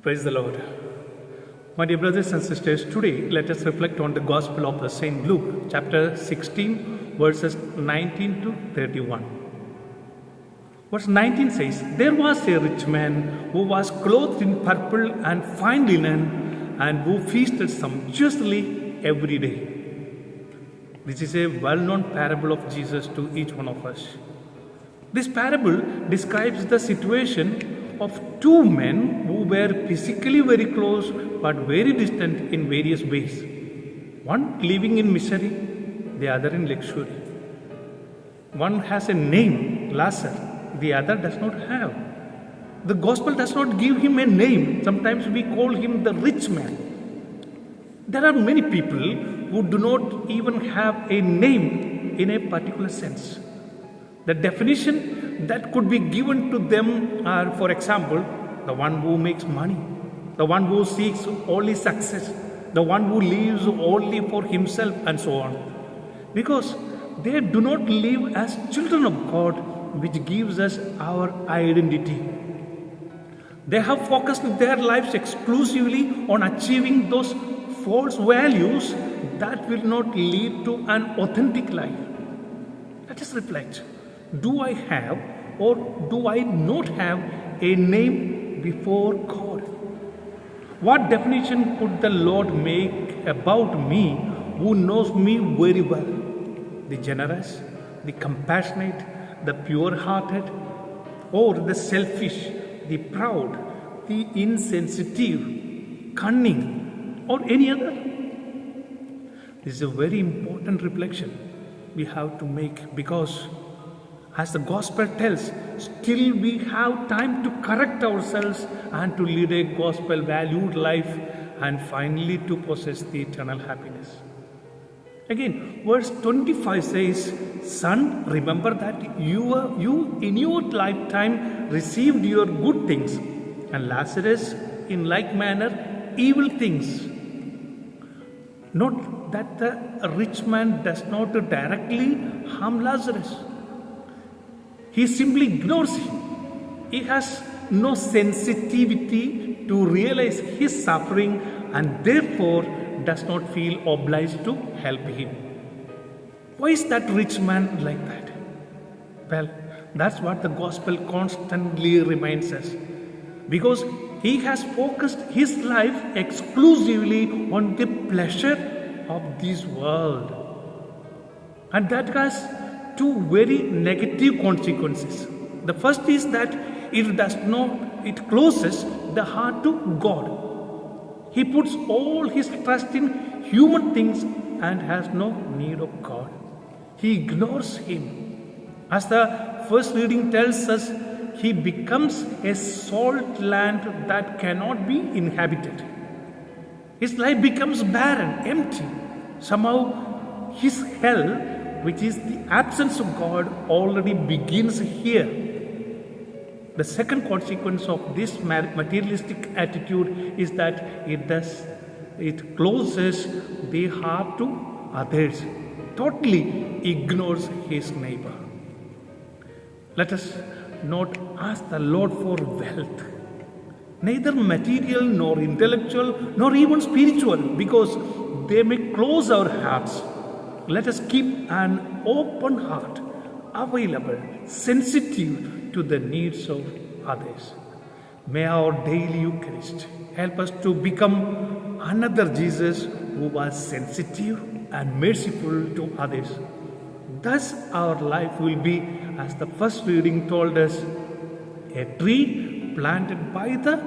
Praise the Lord. My dear brothers and sisters, today let us reflect on the Gospel of the Saint Luke, chapter 16, verses 19 to 31. Verse 19 says, "There was a rich man who was clothed in purple and fine linen and who feasted sumptuously every day." This is a well-known parable of Jesus to each one of us. This parable describes the situation of two men who were physically very close but very distant in various ways. One living in misery, the other in luxury. One has a name, Lazarus, the other does not have. The gospel does not give him a name. Sometimes we call him the rich man. There are many people who do not even have a name in a particular sense. The definition that could be given to them are, for example, the one who makes money, the one who seeks only success, the one who lives only for himself, and so on. Because they do not live as children of God, which gives us our identity. They have focused their lives exclusively on achieving those false values that will not lead to an authentic life. Let us reflect. Do I have or do I not have a name before God? What definition could the Lord make about me who knows me very well? The generous, the compassionate, the pure-hearted, or the selfish, the proud, the insensitive, cunning, or any other? This is a very important reflection we have to make, because as the gospel tells, still we have time to correct ourselves and to lead a gospel valued life and finally to possess the eternal happiness. Again, verse 25 says, "Son, remember that you in your lifetime received your good things, and Lazarus in like manner evil things." Note that the rich man does not directly harm Lazarus. He simply ignores him. He has no sensitivity to realize his suffering and therefore does not feel obliged to help him. Why is that rich man like that? Well, that's what the gospel constantly reminds us. Because he has focused his life exclusively on the pleasure of this world. And that has two very negative consequences. The first is that it closes the heart to God. He puts all his trust in human things and has no need of God. He ignores him. As the first reading tells us, he becomes a salt land that cannot be inhabited. His life becomes barren, empty. Somehow his hell, which is the absence of God, already begins here. The second consequence of this materialistic attitude is that it closes the heart to others, totally ignores his neighbor. Let us not ask the Lord for wealth, neither material nor intellectual nor even spiritual, because they may close our hearts. Let us keep an open heart, available, sensitive to the needs of others. May our daily Eucharist help us to become another Jesus who was sensitive and merciful to others. Thus our life will be, as the first reading told us, a tree planted by the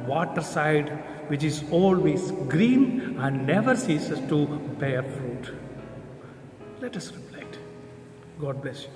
waterside, which is always green and never ceases to bear fruit. Let us reflect. God bless you.